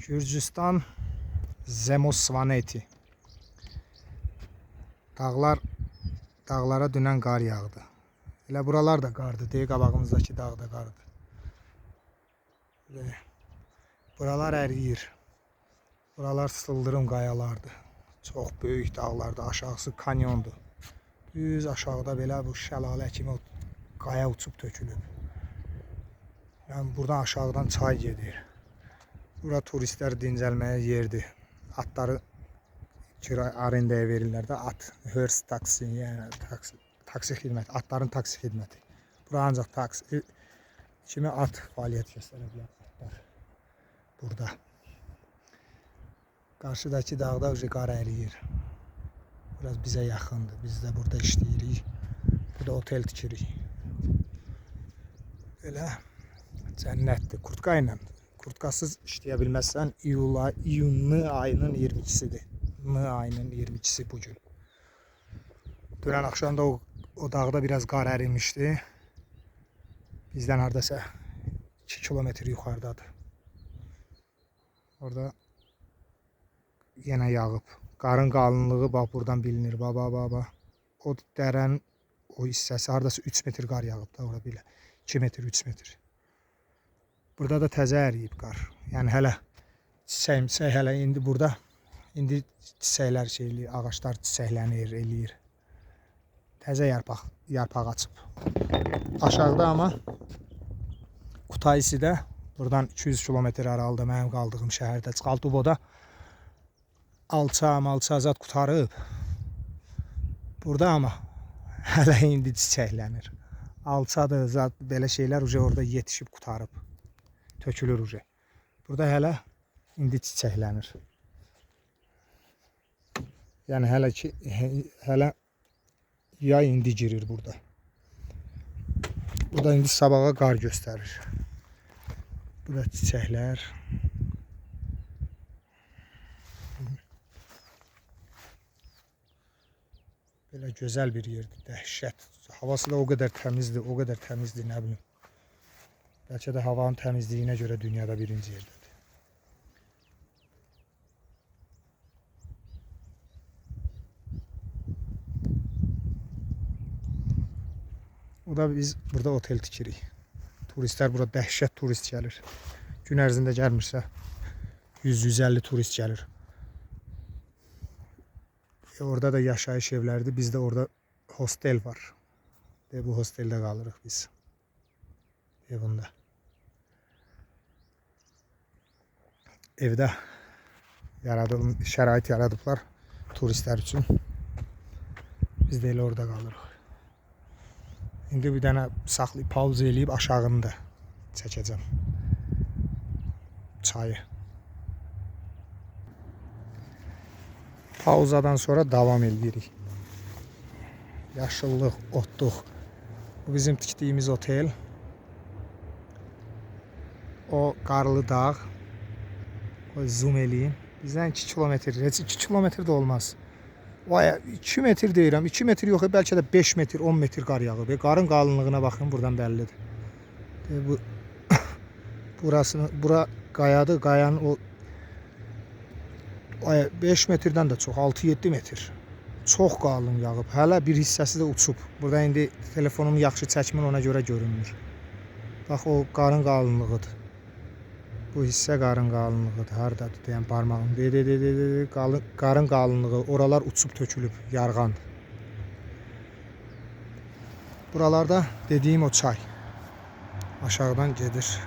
Gürcüstan Zemosvaneti. Dağlara dünən qar yağdı. Elə buralar da qardı. Deyək, qabağımızdakı dağ da qardı. Buralar əriyir. Buralar sıldırım qayalardır. Çox böyük dağlardır. Aşağısı kanyondur. Düz aşağıda belə bu şəlalə kimi o qaya uçub tökülüb. Yəni buradan aşağıdan çay gedir. Bura turistlər dincəlməyə yerdir. Atları arendaya verirlər də, at, horse taksi, yəni taksi xidməti, atların taksi xidməti. Bura ancaq taksi kimi at fəaliyyət göstərə bilər. Atlar burada. Qarşıdakı dağda qar əriyir. Biraz bizə yaxındır. Biz də burada işləyirik. Burada otel tikirik. Belə cənnətdir. Kurtka ilə. Kurtkasız işləyə bilməzsən. İyun ayının 22-sidir. Ayının 22-si bugün. Dünən axşam da o dağda biraz qar ərimişdi. Bizdən haradasa 2 kilometr yuxarıdadır. Orada yenə yağıb. Qarın qalınlığı bax buradan bilinir. Baba. O dərənin o hissəsi haradasa 3 metr qar yağıb da ora belə. 2 metr, 3 metr. Burada da təzə əriyib qar. Yəni hələ çiçək hələ indi burada. İndi çiçəklər şeyli, ağaçlar çiçəklənir, eləyir. Təzə yarpaq açıb. Aşağıda amma Kutaisidə, buradan 200 kilometr aralıda mənim qaldığım şəhərdə Çqaltuboda alça zat qutarıb. Burada amma hələ indi çiçəklənir. Alçadır, zat belə şeylər orada yetişib qutarıb. Tökülür. Burada hələ indi çiçəklənir. Yəni hələ yay indi girir burada. Burada indi sabaha qar göstərir. Burada çiçəklər. Belə gözəl bir yerdir, dəhşət. Havası da o qədər təmizdir, nə bilim. Bəlkə də havanın təmizliyinə görə dünyada birinci yerdədir. O da biz burada otel tikirik. Turistlər bura dəhşət turist gəlir. Gün ərzində gəlmirsə 100-150 turist gəlir. Orada da yaşayış evləridir. Bizdə orada hostel var. Bu hosteldə qalırıq biz. Evində. Evdə şərait yaradıblar turistlər üçün. Biz də elə orada qalırıq. İndi bir dənə saxlayıb, pauza eləyib aşağını da çəkəcəm. Çayı. Pauzadan sonra davam edirik. Yaşıllıq, otluq. Bu bizim tikdiyimiz otel. O qarlı dağ. Zoom eləyim. Bizdən 2 kilometr, 2 kilometr də olmaz. 2 metr deyirəm, 2 metr yox, bəlkə də 5 metr, 10 metr qar yağıb. Qarın qalınlığına baxın, buradan bəllidir. Bura qayadır, qayanın o 5 metrdən də çox, 6-7 metr. Çox qalın yağıb. Hələ bir hissəsi də uçub. Burada indi telefonumu yaxşı çəkmir, ona görə görünmür. Bax, o qarın qalınlığıdır. Bu hissə qarın qalınlığıdır. Haradadır deyən parmağım. Qarın qalınlığı. Oralar uçub tökülüb. Yarğan. Buralarda dediyim o çay. Aşağıdan gedir.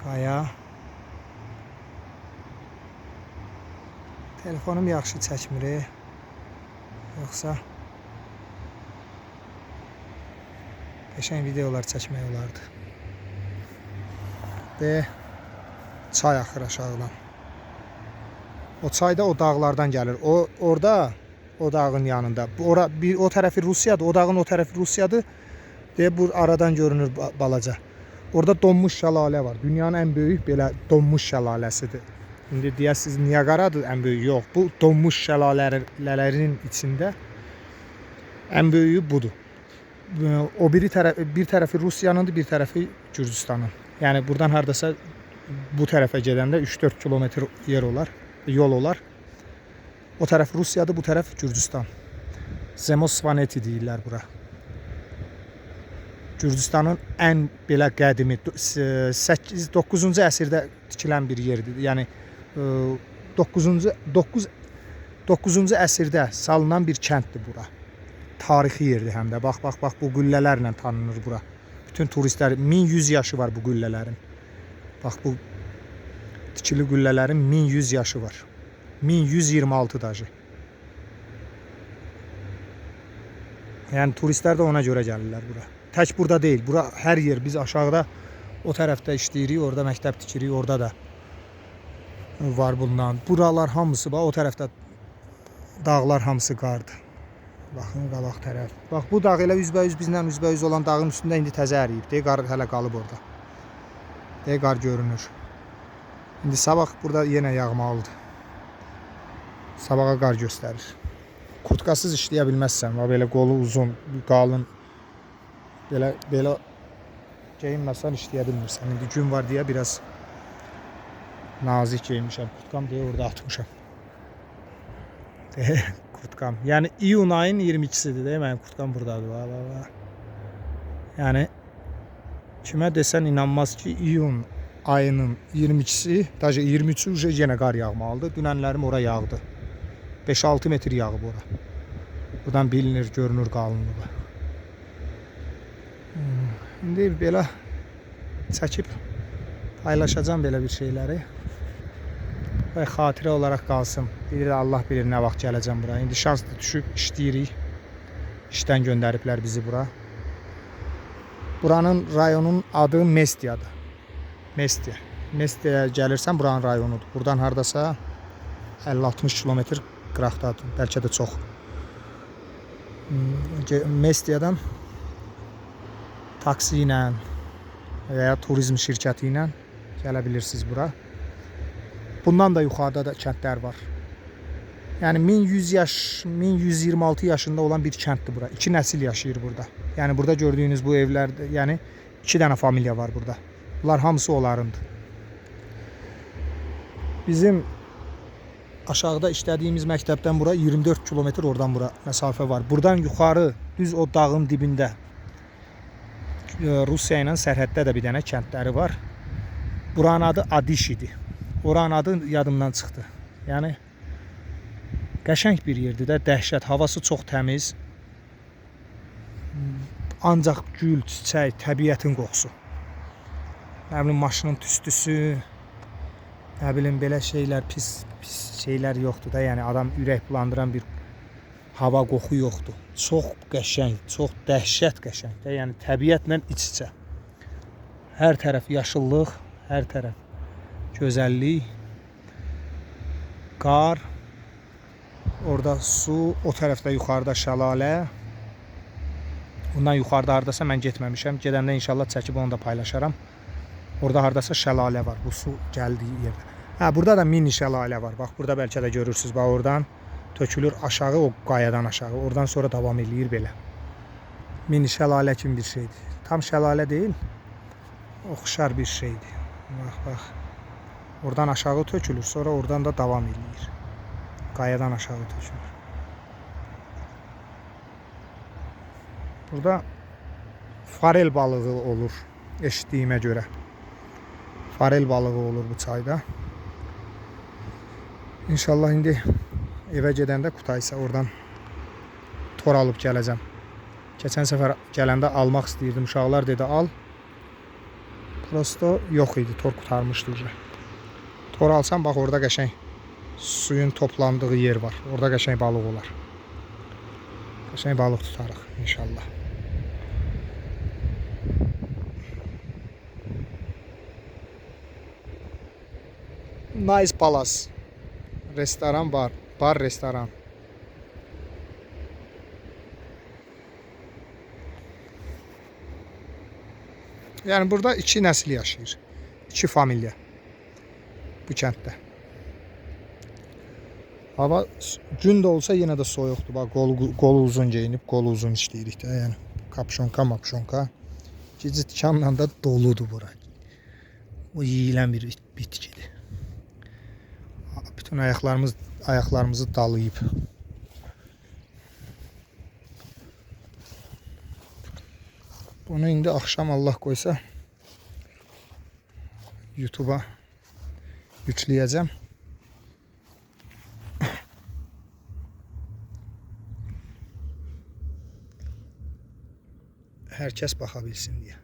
Qaya. Telefonum yaxşı çəkmir. Yoxsa qəşəng videolar çəkmək olardı. Və çay axır aşağıdan. O çay da o dağlardan gəlir. Orada, o dağın yanında. O tərəfi Rusiyadır, o dağın o tərəfi Rusiyadır. Və bu aradan görünür balaca. Orada donmuş şəlalə var. Dünyanın ən böyük belə donmuş şəlaləsidir. İndi deyəsiniz Niagaradır ən böyük. Yox, bu donmuş şəlalələrin içində ən böyüyü budur. o bir tərəfi Rusiyanındır, bir tərəfi Gürcüstanın. Yəni buradan hardasa bu tərəfə gedəndə 3-4 kilometr yer olar, yol olar. O tərəf Rusiyadır, bu tərəf Gürcüstan. Zemosvaneti deyirlər bura. Gürcüstanın ən belə qədimi 9-cu əsrdə tikilən bir yerdir. Yəni 9-cu əsrdə salınan bir kənddir bura. Tarixi yerdir həm də. Bax bu qüllələrlə tanınır bura. Bütün turistlər 1100 yaşı var bu qüllələrin. Bax bu tikili qüllələrin 1100 yaşı var. 1126 dajı. Yəni turistlər də ona görə gəlirlər bura. Tək burada deyil. Bura hər yer. Biz aşağıda o tərəfdə işləyirik, orada məktəb tikirik, orada da var bundan. Buralar hamısı bax o tərəfdə dağlar hamısı qardır. Baxın qabaq tərəf. Bax bu dağ elə üzbəüz bizlə üzbəüz olan dağın üstündə indi təzə əriyib. Deyə qar hələ qalıb orada. Deyə qar görünür. İndi sabah burada yenə yağmalıdır. Sabaha qar göstərir. Kurtkasız işləyə bilməzsən. Belə qolu uzun, qalın. Belə geyinməsən işləyə bilmirsən. İndi gün var deyə biraz nazik geyinmişəm. Kurtkam deyə orada atmışam. Kurtkam. Yəni iyun ayın 22-sidir deyə mənim kurtkam buradadır. Yəni kimə desən inanmaz ki, iyun ayının 22-si, daha 23-ü yenə qar yağmalıdır. Dünənlərim ora yağdı. 5-6 metr yağıb ora. Buradan bilinir, görünür qalınlığı. İndi belə çəkib paylaşacağım belə bir şeyləri. Və xatirə olaraq qalsın. Bilir Allah bilir nə vaxt gələcəm bura. İndi şanslı düşüb işləyirik. İşdən göndəriblər bizi bura. Buranın rayonun adı Mestiyadır. Mestiya. Mestiyaya gəlirsən buranın rayonudur. Buradan hardasa 50-60 kilometr qıraqdadır. Bəlkə də çox. Mestiyadan taksi ilə və ya turizm şirkəti ilə gələ bilirsiniz bura. Bundan da yuxarıda da kəndlər var. Yəni 1100 yaş, 1126 yaşında olan bir kənddir bura. 2 nəsil yaşayır burada. Yəni burada gördüyünüz bu evlərdə, yəni 2 dənə familiya var burada. Bunlar hamısı onlarındır. Bizim aşağıda işlədiyimiz məktəbdən bura 24 kilometr oradan bura məsafə var. Buradan yuxarı düz o dağın dibində Rusiya ilə sərhəddə də bir dənə kəndləri var. Buranın adı Adiş idi. Oranın adı yadımdan çıxdı. Yəni qəşəng bir yerdir də, dəhşət. Havası çox təmiz. Ancaq gül, çiçək, təbiətin qoxusu. Nə bilim maşının tüstüsü, nə bilim belə şeylər, pis şeylər yoxdur da. Yəni adam ürək bulandıran bir hava, qoxu yoxdur. Çox qəşəng, çox dəhşət qəşəng də. Yəni təbiətlə iç-içə. Hər tərəf yaşıllıq, hər tərəf gözəllik, qar, orada su, o tərəfdə yuxarıda şəlalə. Bundan yuxarıda hardasa mən getməmişəm. Gedəndə inşallah çəkib onu da paylaşaram. Orada hardasa şəlalə var, bu su gəldiyi yerdə. Hə, burada da mini şəlalə var. Bax, burada bəlkə də görürsünüz. Bax, oradan tökülür aşağı, o qayadan aşağı. Oradan sonra davam eləyir belə. Mini şəlalə kimi bir şeydir. Tam şəlalə deyil, oxşar bir şeydir. Bax. Oradan aşağı tökülür, sonra oradan da davam eləyir. Qayadan aşağı tökülür. Burada farel balığı olur, eşitdiyimə görə. Farel balığı olur bu çayda. İnşallah indi evə gedəndə Kutaysa oradan tor alıb gələcəm. Keçən səfər gələndə almaq istəyirdim. Uşaqlar dedi al. Prosto yox idi, tor qurtarmışdı. Tor alsam bax orada qəşəng suyun toplandığı yer var. Orada qəşəng balıq olar. Qəşəng balıq tutarıq inşallah. Nice Palace. Restoran var. Bar restoran. Yəni burada 2 nəsil yaşayır. 2 familiya. Bu kənddə. Hava gün də olsa yenə də soyuqdur. Bax qolu uzun geyinib, qolu uzun işləyirik də yəni. Kapşonka mapşonka. Gizli tikanla da doludur bura. Bu yiyilən bir bitkidir. Bütün ayaqlarımızı dalayıb. Bunu indi akşam Allah qoysa YouTube'a yükləyəcəm. Hər kəs baxa bilsin deyə.